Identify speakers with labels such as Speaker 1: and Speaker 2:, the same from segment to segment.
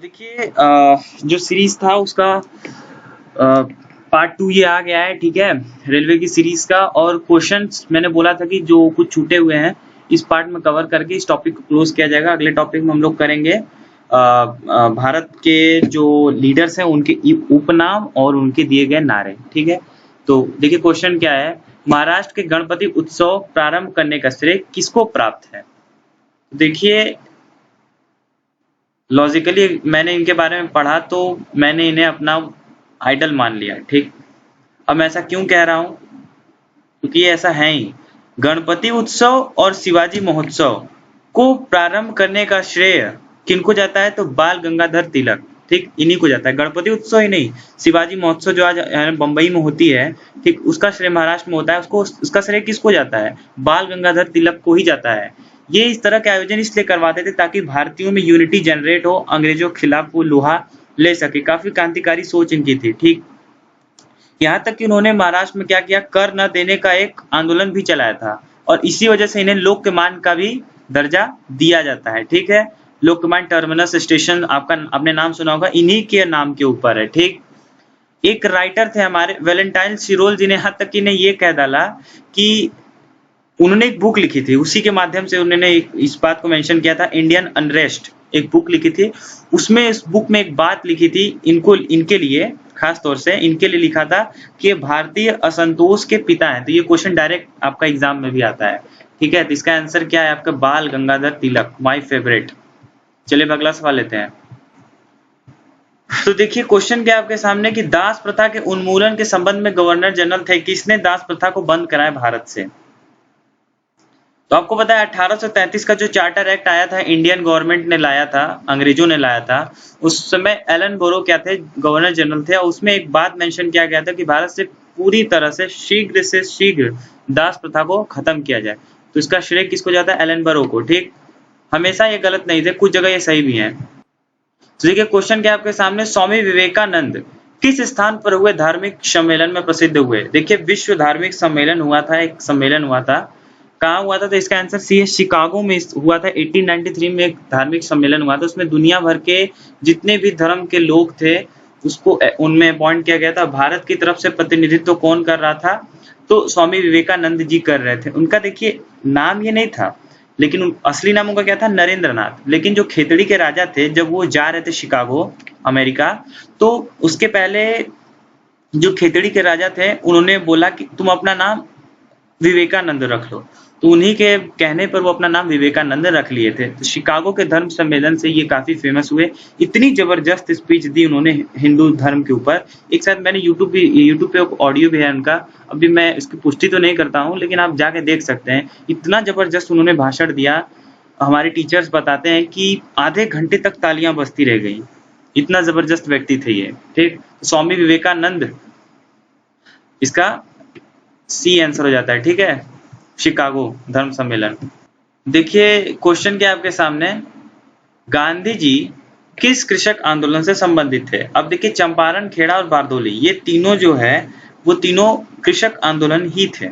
Speaker 1: देखिए जो सीरीज था उसका पार्ट 2 ये आ गया है। ठीक है, रेलवे की सीरीज का। और क्वेश्चंस मैंने बोला था कि जो कुछ छूटे हुए हैं इस पार्ट में कवर करके इस टॉपिक को क्लोज किया जाएगा। अगले टॉपिक में हम लोग करेंगे भारत के जो लीडर्स हैं उनके उपनाम और उनके दिए गए नारे। ठीक है, तो देखिए क्वेश्चन क्या है। महाराष्ट्र के गणपति उत्सव प्रारंभ करने का श्रेय किसको प्राप्त है? देखिए लॉजिकली मैंने इनके बारे में पढ़ा तो मैंने इन्हें अपना आइडल मान लिया। ठीक, अब मैं ऐसा क्यों कह रहा हूँ? क्योंकि ये ऐसा है ही। गणपति उत्सव और शिवाजी महोत्सव को प्रारंभ करने का श्रेय किनको जाता है? तो बाल गंगाधर तिलक। ठीक, इन्हीं को जाता है। गणपति उत्सव ही नहीं, शिवाजी महोत्सव जो आज बंबई में होती है, ठीक, उसका श्रेय महाराष्ट्र में होता है। उसको उसका श्रेय किसको जाता है? बाल गंगाधर तिलक को ही जाता है। ये इस तरह के आयोजन इसलिए करवाते थे ताकि भारतीयों में यूनिटी जनरेट हो, अंग्रेजों के खिलाफ वो लोहा ले सके। काफी क्रांतिकारी सोच इनकी थी। ठीक, यहाँ तक कि उन्होंने महाराष्ट्र में क्या किया, कर न देने का एक आंदोलन भी चलाया था और इसी वजह से इन्हें लोकमान का भी दर्जा दिया जाता है। ठीक है, लोकमान टर्मिनस स्टेशन आपने नाम सुना होगा, इन्हीं के नाम के ऊपर है। ठीक, एक राइटर थे हमारे वैलेंटाइन सिरोल जी ने, यहाँ तक कि ने ये कह डाला कि उन्होंने एक बुक लिखी थी, उसी के माध्यम से उन्होंने इस बात को मेंशन किया था, इंडियन अनरेस्ट एक बुक लिखी थी। उसमें इस बुक में एक बात लिखी थी, इनके लिए खास तौर से इनके लिए लिखा था कि भारतीय असंतोष के पिता हैं। तो ये क्वेश्चन डायरेक्ट आपका एग्जाम में भी आता है। ठीक है, तो इसका आंसर क्या है आपका? बाल गंगाधर तिलक, माय फेवरेट। चलिए अगला सवाल लेते हैं। तो देखिए क्वेश्चन क्या है आपके सामने कि दास प्रथा के उन्मूलन के संबंध में गवर्नर जनरल थे, किसने दास प्रथा को बंद कराया भारत से? तो आपको पता है 1833 का जो चार्टर एक्ट आया था, इंडियन गवर्नमेंट ने लाया था, अंग्रेजों ने लाया था। उस समय एलन बोरो क्या थे? गवर्नर जनरल थे। और उसमें एक बात मेंशन किया गया था कि भारत से पूरी तरह से शीघ्र दास प्रथा को खत्म किया जाए। तो इसका श्रेय किसको जाता है? एलन बोरो को। ठीक, हमेशा ये गलत नहीं थे, कुछ जगह ये सही भी है। तो देखिए क्वेश्चन क्या आपके सामने, स्वामी विवेकानंद किस स्थान पर हुए धार्मिक सम्मेलन में प्रसिद्ध हुए? देखिए विश्व धार्मिक सम्मेलन हुआ था, एक सम्मेलन हुआ था, कहाँ हुआ था? तो इसका आंसर सी है, शिकागो में हुआ था। 1893 में एक धार्मिक सम्मेलन हुआ था, उसमें दुनिया भर के जितने भी धर्म के लोग थे उसको उनमें अपॉइंट किया गया था। भारत की तरफ से प्रतिनिधित्व कौन कर रहा था? तो स्वामी विवेकानंद जी कर रहे थे। उनका देखिए नाम ये नहीं था, लेकिन असली नाम उनका क्या था? नरेंद्र नाथ। लेकिन जो खेतड़ी के राजा थे, जब वो जा रहे थे शिकागो अमेरिका, तो उसके पहले जो खेतड़ी के राजा थे उन्होंने बोला कि तुम अपना नाम विवेकानंद रख लो। तो उन्हीं के कहने पर वो अपना नाम विवेकानंद रख लिए थे। तो शिकागो के धर्म सम्मेलन से ये काफी फेमस हुए। इतनी जबरदस्त स्पीच दी उन्होंने हिंदू धर्म के ऊपर। एक साथ मैंने यूट्यूब पे ऑडियो भी है उनका, अभी मैं इसकी पुष्टि तो नहीं करता हूँ, लेकिन आप जाके देख सकते हैं। इतना जबरदस्त उन्होंने भाषण दिया। हमारे टीचर्स बताते हैं कि आधे घंटे तक तालियां बजती रह गई, इतना जबरदस्त व्यक्ति थे ये। ठीक, स्वामी विवेकानंद इसका सी आंसर हो जाता है। ठीक है, शिकागो धर्म सम्मेलन। देखिए क्वेश्चन क्या है आपके सामने, गांधी जी किस कृषक आंदोलन से संबंधित थे? अब देखिए चंपारण, खेड़ा और बारदोली, ये तीनों जो है वो तीनों कृषक आंदोलन ही थे।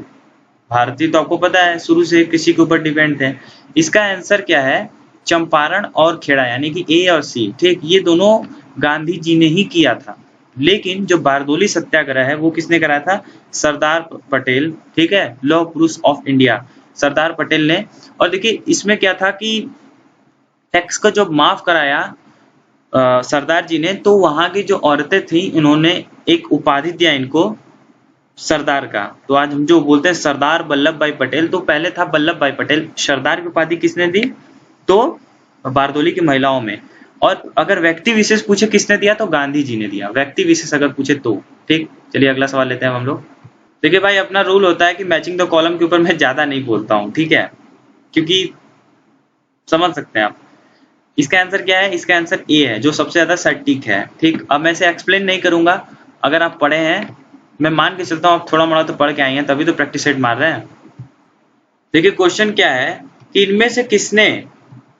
Speaker 1: भारतीय तो आपको पता है शुरू से कृषि के ऊपर डिपेंड थे। इसका आंसर क्या है? चंपारण और खेड़ा, यानी कि ए और सी। ठीक, ये दोनों गांधी जी ने ही किया था। लेकिन जो बारदोली सत्याग्रह है वो किसने कराया था? सरदार पटेल। ठीक है, लौह पुरुष ऑफ इंडिया सरदार पटेल ने। और देखिए इसमें क्या था कि टैक्स को जो माफ कराया सरदार जी ने, तो वहां की जो औरतें थी उन्होंने एक उपाधि दिया इनको, सरदार का। तो आज हम जो बोलते हैं सरदार वल्लभ भाई पटेल, तो पहले था वल्लभ भाई पटेल। सरदार की उपाधि किसने दी? तो बारदोली की महिलाओं में। और अगर व्यक्ति विशेष पूछे किसने दिया, तो गांधी जी ने दिया, व्यक्ति विशेष अगर पूछे तो। ठीक, चलिए अगला सवाल लेते हैं हम लोग। देखिए भाई अपना रूल होता है कि मैचिंग द कॉलम के ऊपर मैं ज्यादा नहीं बोलता हूँ। ठीक है, क्योंकि समझ सकते हैं आप। इसका आंसर क्या है? इसका आंसर ए है, जो सबसे ज्यादा सटीक है। ठीक, अब मैं इसे एक्सप्लेन नहीं करूंगा। अगर आप पढ़े हैं, मैं मान के चलता हूँ आप थोड़ा मोड़ा तो पढ़ के आए हैं, तभी तो प्रैक्टिस सेट मार रहे हैं। देखिए क्वेश्चन क्या है कि इनमें से किसने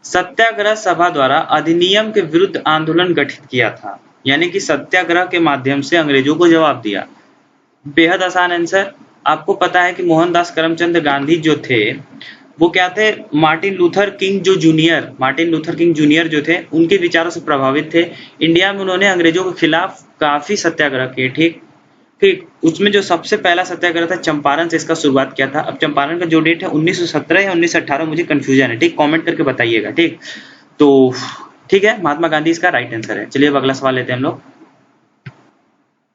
Speaker 1: सत्याग्रह सभा द्वारा अधिनियम के विरुद्ध आंदोलन गठित किया था? यानी कि सत्याग्रह के माध्यम से अंग्रेजों को जवाब दिया। बेहद आसान आंसर। आपको पता है कि मोहनदास करमचंद गांधी जो थे वो क्या थे, मार्टिन लूथर किंग जो थे, उनके विचारों से प्रभावित थे। इंडिया में उन्होंने अंग्रेजों के खिलाफ काफी सत्याग्रह किए। ठीक ठीक, उसमें जो सबसे पहला सत्याग्रह था चंपारण से इसका शुरुआत किया था। अब चंपारण का जो डेट है 1917 या 1918, मुझे कंफ्यूजन है। ठीक, कमेंट करके बताइएगा। ठीक, तो ठीक है, महात्मा गांधी इसका राइट आंसर है। चलिए अब अगला सवाल लेते हैं हम लोग।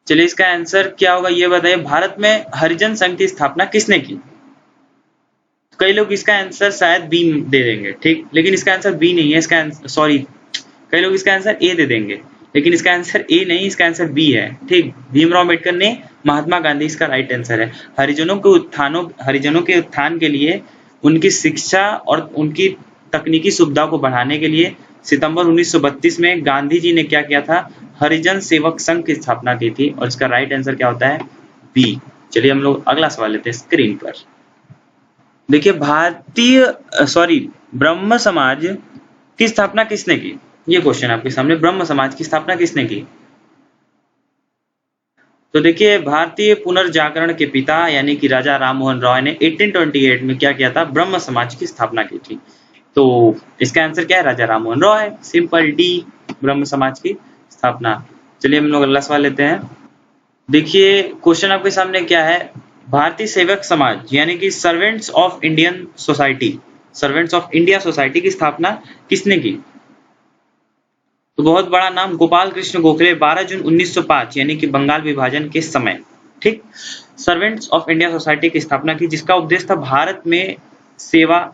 Speaker 1: चलिए इसका आंसर क्या होगा ये बताइए। भारत में हरिजन संघ की स्थापना किसने की? कई लोग इसका आंसर शायद बी दे देंगे। ठीक, लेकिन इसका आंसर बी नहीं है। इसका सॉरी, कई लोग इसका आंसर ए दे देंगे, लेकिन इसका आंसर ए नहीं, इसका आंसर बी है। ठीक, भीमराव अम्बेडकर ने, महात्मा गांधी इसका राइट आंसर है। हरिजनों के उत्थान के लिए, उनकी शिक्षा और उनकी तकनीकी सुविधा को बढ़ाने के लिए सितंबर 1932 में गांधी जी ने क्या किया था? हरिजन सेवक संघ की स्थापना की थी, और इसका राइट आंसर क्या होता है? बी। चलिए हम लोग अगला सवाल लेते हैं स्क्रीन पर। देखिए, ब्रह्म समाज की स्थापना किसने की? ये क्वेश्चन आपके सामने, ब्रह्म समाज की स्थापना किसने की? तो देखिए, भारतीय पुनर्जागरण के पिता यानी कि राजा राममोहन रॉय ने 1828 में क्या किया था? ब्रह्म समाज की स्थापना की थी। तो इसका आंसर क्या है? राजा राममोहन रॉय। सिंपल डी, ब्रह्म समाज की स्थापना। चलिए हम लोग अगला सवाल लेते हैं। देखिए क्वेश्चन आपके सामने क्या है, भारतीय सेवक समाज यानी कि सर्वेंट्स ऑफ इंडिया सोसाइटी की स्थापना किसने की? तो बहुत बड़ा नाम, गोपाल कृष्ण गोखले, 12 जून 1905 यानी कि बंगाल विभाजन के समय। ठीक, सर्वेंट्स ऑफ इंडिया सोसाइटी की स्थापना की, जिसका उद्देश्य था भारत में सेवा,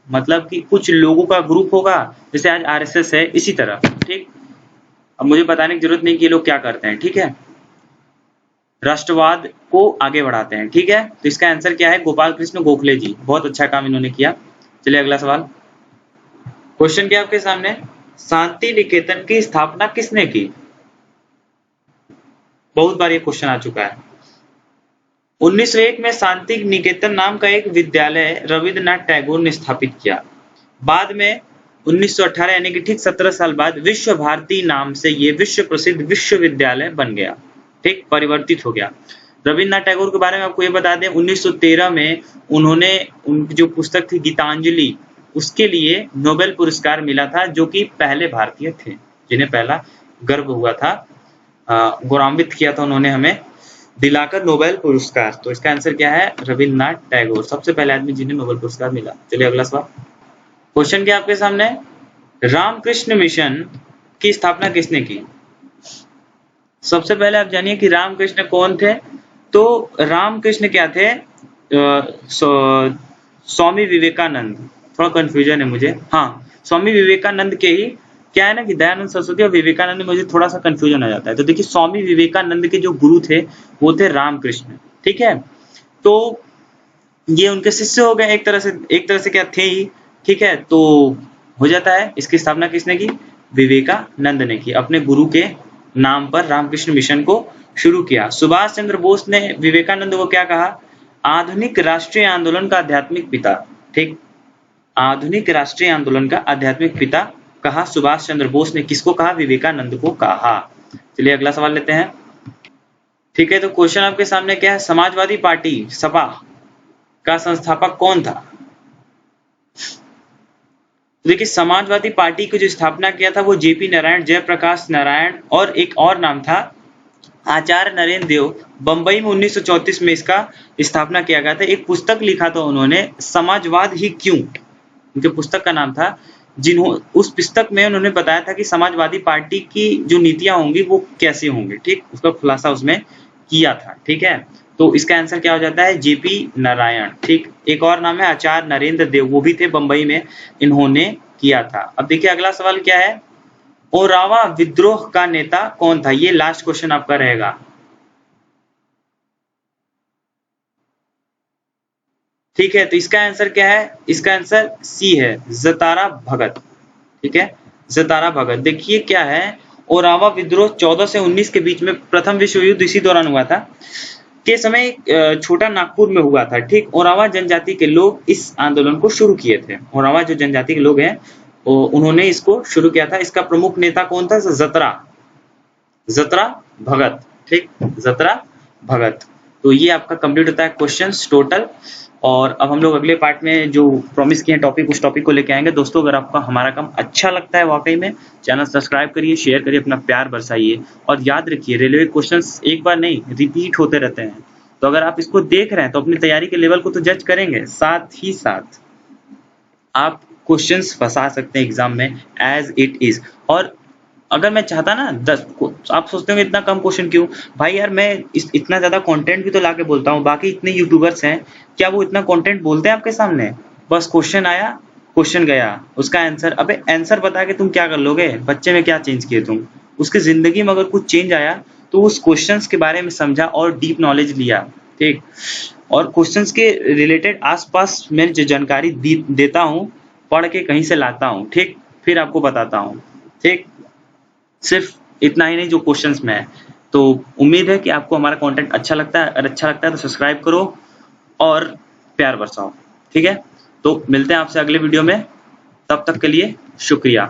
Speaker 1: मतलब कि कुछ लोगों का ग्रुप होगा, जैसे आज आरएसएस है, इसी तरह। ठीक, अब मुझे बताने की जरूरत नहीं कि ये लोग क्या करते हैं। ठीक है, राष्ट्रवाद को आगे बढ़ाते हैं। ठीक है, तो इसका आंसर क्या है? गोपाल कृष्ण गोखले जी, बहुत अच्छा काम इन्होंने किया। चलिए अगला सवाल। क्वेश्चन क्या आपके सामने, शांति निकेतन की स्थापना किसने की? बहुत बार ये क्वेश्चन आ चुका है। 1901 में शांति निकेतन नाम का एक विद्यालय रविंद्रनाथ टैगोर ने स्थापित किया। बाद में 1918 यानी कि ठीक 17 साल बाद विश्व भारती नाम से ये विश्व प्रसिद्ध विश्वविद्यालय बन गया। ठीक, परिवर्तित हो गया। रविंद्रनाथ टैगोर के बारे में आपको ये बता दें, 1913 में उन्होंने, उनकी जो पुस्तक थी गीतांजलि, उसके लिए नोबेल पुरस्कार मिला था, जो कि पहले भारतीय थे जिन्हें पहला गर्व हुआ था, गौरवान्वित किया था उन्होंने हमें दिलाकर नोबेल पुरस्कार। तो इसका आंसर क्या है? रविंद्रनाथ टैगोर, सबसे पहले आदमी जिन्हें नोबेल पुरस्कार मिला। चलिए अगला सवाल। क्वेश्चन क्या आपके सामने, रामकृष्ण मिशन की स्थापना किसने की? सबसे पहले आप जानिए कि रामकृष्ण कौन थे। तो रामकृष्ण क्या थे? स्वामी विवेकानंद, थोड़ा कंफ्यूजन है मुझे। हाँ, स्वामी विवेकानंद के ही, क्या है ना कि दयानंद सरस्वती और विवेकानंद में मुझे थोड़ा सा कंफ्यूजन आ जाता है। तो देखिए, स्वामी विवेकानंद के जो गुरु थे वो थे रामकृष्ण। ठीक है, तो ये उनके शिष्य हो गए एक तरह से क्या थे ही। ठीक है, तो हो जाता है। इसकी स्थापना किसने की? विवेकानंद ने की, अपने गुरु के नाम पर रामकृष्ण मिशन को शुरू किया। सुभाष चंद्र बोस ने विवेकानंद को क्या कहा? आधुनिक राष्ट्रीय आंदोलन का आध्यात्मिक पिता। ठीक, आधुनिक राष्ट्रीय आंदोलन का आध्यात्मिक पिता कहा सुभाष चंद्र बोस ने। किसको कहा? विवेकानंद को कहा। चलिए अगला सवाल लेते हैं। ठीक है, तो क्वेश्चन आपके सामने क्या है, समाजवादी पार्टी सपा का संस्थापक कौन था? देखिए, समाजवादी पार्टी की जो स्थापना किया था वो जेपी नारायण, जयप्रकाश नारायण और एक और नाम था आचार्य नरेंद्र देव। बंबई में 1934 में इसका स्थापना किया गया था। एक पुस्तक लिखा था उन्होंने, समाजवाद ही क्यों, उनके पुस्तक का नाम था। उस पुस्तक में उन्होंने बताया था कि समाजवादी पार्टी की जो नीतियां होंगी वो कैसे होंगी। ठीक, उसका खुलासा उसमें किया था। ठीक है, तो इसका आंसर क्या हो जाता है? जेपी नारायण। ठीक, एक और नाम है आचार्य नरेंद्र देव, वो भी थे बंबई में, इन्होंने किया था। अब देखिए अगला सवाल क्या है, ओरावा विद्रोह का नेता कौन था? ये लास्ट क्वेश्चन आपका रहेगा। ठीक है, तो इसका आंसर क्या है? इसका आंसर सी है, जतारा भगत। ठीक है, जतारा भगत। देखिए क्या है, ओरावा विद्रोह 14 से 19 के बीच में, प्रथम विश्व युद्ध इसी दौरान हुआ था के समय, छोटा नागपुर में हुआ था। ठीक, ओरावा जनजाति के लोग इस आंदोलन को शुरू किए थे। ओरावा जो जनजाति के लोग हैं उन्होंने इसको शुरू किया था। इसका प्रमुख नेता कौन था? जतरा भगत। ठीक, जतरा भगत। तो ये आपका कंप्लीट होता है क्वेश्चंस टोटल। और अब हम लोग अगले पार्ट में जो प्रॉमिस किए हैं टॉपिक, उस टॉपिक को लेके आएंगे। दोस्तों अगर आपका हमारा काम अच्छा लगता है वाकई में, चैनल सब्सक्राइब करिए, शेयर करिए, अपना प्यार बरसाइए। और याद रखिए रेलवे क्वेश्चंस एक बार नहीं रिपीट होते रहते हैं, तो अगर आप इसको देख रहे हैं तो अपनी तैयारी के लेवल को तो जज करेंगे, साथ ही साथ आप क्वेश्चंस फंसा सकते हैं एग्जाम में एज इट इज। और अगर मैं चाहता ना 10 को, आप सोचते होंगे इतना कम क्वेश्चन क्यों भाई? यार मैं इतना ज्यादा कंटेंट भी तो लाके बोलता हूँ, बाकी इतने यूट्यूबर्स हैं, क्या वो इतना कंटेंट बोलते हैं आपके सामने? बस क्वेश्चन आया, क्वेश्चन गया, उसका आंसर। अबे आंसर बता के तुम क्या कर लोगे? बच्चे में क्या चेंज किए तुम? उसकी जिंदगी में अगर कुछ चेंज आया तो उस क्वेश्चंस के बारे में समझा और डीप नॉलेज लिया, ठीक। और क्वेश्चंस के रिलेटेड आसपास मैं जो जानकारी देता हूँ, पढ़ के कहीं से लाता हूँ, ठीक, फिर आपको बताता हूँ, ठीक। सिर्फ इतना ही नहीं जो क्वेश्चंस में है। तो उम्मीद है कि आपको हमारा कंटेंट अच्छा लगता है। अगर अच्छा लगता है तो सब्सक्राइब करो और प्यार बरसाओ, ठीक है। तो मिलते हैं आपसे अगले वीडियो में, तब तक के लिए शुक्रिया।